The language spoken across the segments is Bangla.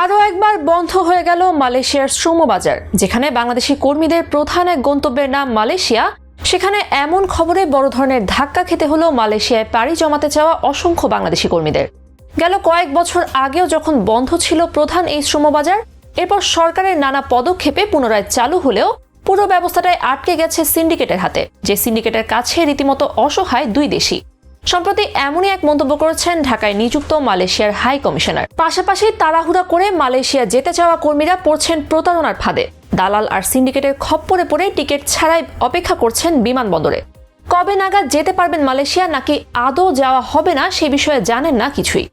আরও একবার বন্ধ হয়ে গেল মালয়েশিয়ার শ্রমবাজার। যেখানে বাংলাদেশি কর্মীদের প্রধান এক গন্তব্যের নাম মালয়েশিয়া, সেখানে এমন খবরে বড় ধরনের ধাক্কা খেতে হলো মালয়েশিয়ায় পাড়ি জমাতে চাওয়া অসংখ্য বাংলাদেশি কর্মীদের। গেল কয়েক বছর আগেও যখন বন্ধ ছিল প্রধান এই শ্রমবাজার, এরপর সরকারের নানা পদক্ষেপে পুনরায় চালু হলেও পুরো ব্যবস্থাটাই আটকে গেছে সিন্ডিকেটের হাতে, যে সিন্ডিকেটের কাছে রীতিমতো অসহায় দুই দেশই। সম্প্রতি এমনই এক মন্তব্য করেছেন ঢাকায় নিযুক্ত মালয়েশিয়ার হাই কমিশনার। পাশাপাশি তাড়াহুড়া করে মালয়েশিয়া যেতে চাওয়া কর্মীরা পড়ছেন প্রতারণার ফাঁদে। দালাল আর সিন্ডিকেটের খপ্পরে পড়ে টিকিট ছাড়াই অপেক্ষা করছেন বিমানবন্দরে। কবে নাগাদ যেতে পারবেন মালয়েশিয়া, নাকি আদৌ যাওয়া হবে না সে বিষয়ে জানেন না কিছুই।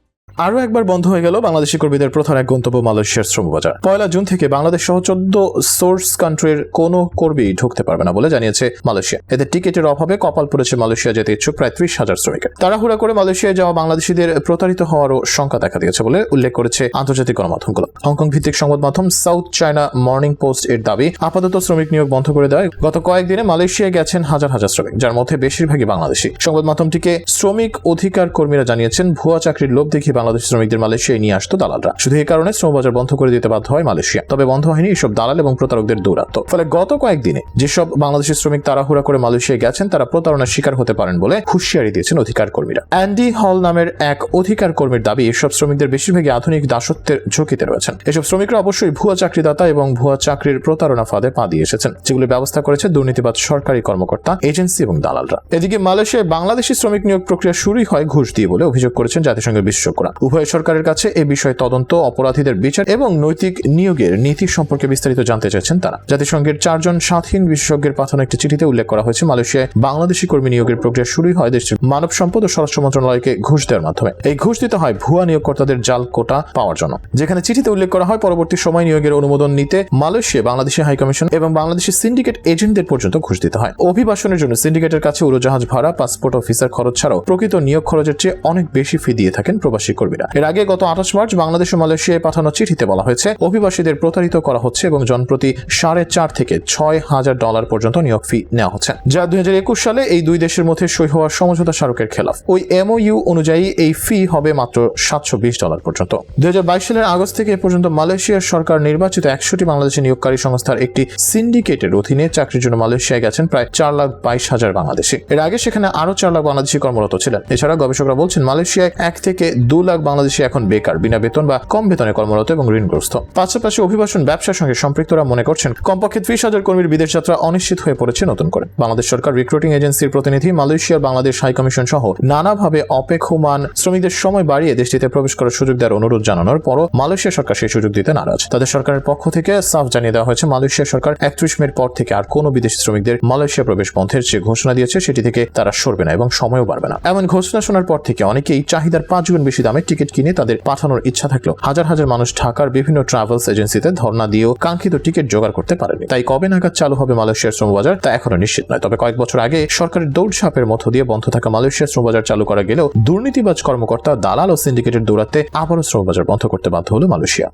আরও একবার বন্ধ হয়ে গেল বাংলাদেশি কর্মীদের প্রধান এক গন্তব্য মালয়েশিয়ার শ্রমবাজার। 1 জুন থেকে বাংলাদেশ সহ 14 সোর্স কান্ট্রির কোনো কর্মী ঢুকতে পারবে না বলে জানিয়েছে মালয়েশিয়া। এতে টিকিটের অভাবে কপাল পড়েছে মালয়েশিয়া যেতে ইচ্ছুক প্রায় 30,000 শ্রমিকের। তাড়াহুড়া করে মালয়েশিয়ায় যাওয়া বাংলাদেশিদের প্রতারিত হওয়ারও শঙ্কা দেখা দিয়েছে বলে উল্লেখ করেছে আন্তর্জাতিক গণমাধ্যমগুলো। হংকং ভিত্তিক সংবাদ মাধ্যম সাউথ চায়না মর্নিং পোস্ট এর দাবি, আপাতত শ্রমিক নিয়োগ বন্ধ করে দেয়। গত কয়েকদিনে মালয়েশিয়ায় গেছেন হাজার হাজার শ্রমিক, যার মধ্যে বেশিরভাগই বাংলাদেশি। সংবাদ মাধ্যমটিকে শ্রমিক অধিকার কর্মীরা জানিয়েছেন, ভুয়া চাকরির লোভ দেখিয়ে বাংলাদেশি শ্রমিকদের মালয়েশিয়ায় নিয়ে আসতো দালালরা। শুধু এই কারণে শ্রমবাজার বন্ধ করে দিতে বাধ্য হয় মালয়েশিয়া। তবে বন্ধ হয়নি এসব দালাল এবং প্রতারকদের দৌরাত্ম্য। ফলে গত কয়েকদিনে যেসব বাংলাদেশি শ্রমিক তাড়াহুড়া করে মালয়েশিয়ায় গেছেন তারা প্রতারণার শিকার হতে পারেন বলে হুঁশিয়ারি দিয়েছেন অধিকার কর্মীরা। অ্যান্ডি হল নামের এক অধিকার কর্মীর দাবি, এসব শ্রমিকদের বেশিরভাগই আধুনিক দাসত্বের ঝুঁকিতে রয়েছেন। এসব শ্রমিকরা অবশ্যই ভুয়া চাকরিদাতা এবং ভুয়া চাকরির প্রতারণা ফাঁদে পা দিয়ে এসেছেন, যেগুলি ব্যবস্থা করেছে দুর্নীতিবাজ সরকারি কর্মকর্তা, এজেন্সি এবং দালালরা। এদিকে মালয়েশিয়ায় বাংলাদেশি শ্রমিক নিয়োগ প্রক্রিয়া শুরুই হয় ঘুষ দিয়ে বলে অভিযোগ করেছেন জাতিসংঘের বিশেষজ্ঞরা। উভয় সরকারের কাছে এ বিষয়ে তদন্ত, অপরাধীদের বিচার এবং নৈতিক নিয়োগের নীতি সম্পর্কে বিস্তারিত জানতে চাইছেন তারা। জাতিসংঘের 4 জন স্বাধীন বিশেষজ্ঞের পাঠানো একটি চিঠিতে উল্লেখ করা হয়েছে, মালয়েশিয়ায় বাংলাদেশি কর্মী নিয়োগের প্রক্রিয়া শুরুই হয় দেশটির মানব সম্পদ ও স্বরাষ্ট্র মন্ত্রণালয়কে ঘুষ দেওয়ার মাধ্যমে। এই ঘুষ দিতে হয় ভুয়া নিয়োগকর্তাদের জাল কোটা পাওয়ার জন্য। যেখানে চিঠিতে উল্লেখ করা হয়, পরবর্তী সময় নিয়োগের অনুমোদন নিতে মালয়েশিয়া বাংলাদেশি হাই কমিশন এবং বাংলাদেশি সিন্ডিকেট এজেন্টদের পর্যন্ত ঘুষ দিতে হয়। অভিবাসনের জন্য সিন্ডিকেটের কাছে উড়োজাহাজ ভাড়া, পাসপোর্ট ও ভিসার খরচ ছাড়াও প্রকৃত নিয়োগ খরচের চেয়ে অনেক বেশি ফি দিয়ে থাকেন প্রবাসী কর্মীরা। এর আগে গত 28 মার্চ বাংলাদেশ ও মালয়েশিয়ায় পাঠানো চিঠিতে বলা হয়েছে, অভিবাসীদের প্রতারিত করা হচ্ছে এবং জনপ্রতি $4.5 থেকে $6,000 পর্যন্ত নিয়োগ ফি নেওয়া হচ্ছে, যা 2021 সালে এই দুই দেশের মধ্যে সই হওয়া সমঝোতা স্মারকের খেলাফ। ওই এমওইউ অনুযায়ী এই ফি হবে মাত্র $720 পর্যন্ত। 2022 সালের আগস্ট থেকে এ পর্যন্ত মালয়েশিয়ার সরকার নির্বাচিত 100টি বাংলাদেশি নিয়োগকারী সংস্থার একটি সিন্ডিকেটের অধীনে চাকরির জন্য মালয়েশিয়ায় গেছেন প্রায় 4,22,000 বাংলাদেশি। এর আগে সেখানে আরো 4 লাখ বাংলাদেশি কর্মরত ছিলেন। এছাড়া গবেষকরা বলছেন, মালয়েশিয়ায় 1 থেকে 2 লাখ বাংলাদেশি এখন বেকার, বিনা বেতন বা কম বেতনে কর্মরত এবং ঋণগ্রস্ত। পাশাপাশি অভিবাসন ব্যবসার সঙ্গে সম্পৃক্তরা মনে করছেন, কমপক্ষে 30,000 কর্মীর বিদেশ যাত্রা অনিশ্চিত হয়ে পড়েছে নতুন করে। বাংলাদেশ সরকার রিক্রুটিং এজেন্সির প্রতিনিধি, মালয়েশিয়ার বাংলাদেশ হাই কমিশন সহ নানাভাবে অপেক্ষমান শ্রমিকদের সময় বাড়িয়ে দেশটিতে প্রবেশ করার সুযোগ দেওয়ার অনুরোধ জানানোর পরও মালয়েশিয়া সরকার সেই সুযোগ দিতে নারাজ। তাদের সরকারের পক্ষ থেকে সাফ জানিয়ে দেওয়া হয়েছে, মালয়েশিয়া সরকার 31 মের পর থেকে আর কোনো বিদেশি শ্রমিকদের মালয়েশিয়া প্রবেশ বন্ধের যে ঘোষণা দিয়েছে সেটি থেকে তারা সরবে না এবং সময়ও বাড়বে না। এমন ঘোষণা শোনার পর থেকে অনেকেই চাহিদার 5 গুণ বেশি দামে টিকিট কিনে তাদের পাঠানোর ইচ্ছা থাকলেও হাজার হাজার মানুষ ঢাকার বিভিন্ন ট্রাভেলস এজেন্সিতে ধর্ণা দিয়েও কাঙ্ক্ষিত টিকিট জোগাড় করতে পারেনি। তাই কবে নাগাদ চালু হবে মালয়েশিয়ার শ্রমবাজার তা এখনো নিশ্চিত নয়। তবে কয়েক বছর আগে সরকারের দৌড়ঝাঁপের মধ্য দিয়ে বন্ধ থাকা মালয়েশিয়ার শ্রমবাজার চালু করা গেলেও দুর্নীতিবাজ কর্মকর্তা, দালাল ও সিন্ডিকেটের দৌরাত্মে আবারও শ্রমবাজার বন্ধ করতে বাধ্য হলো মালয়েশিয়া।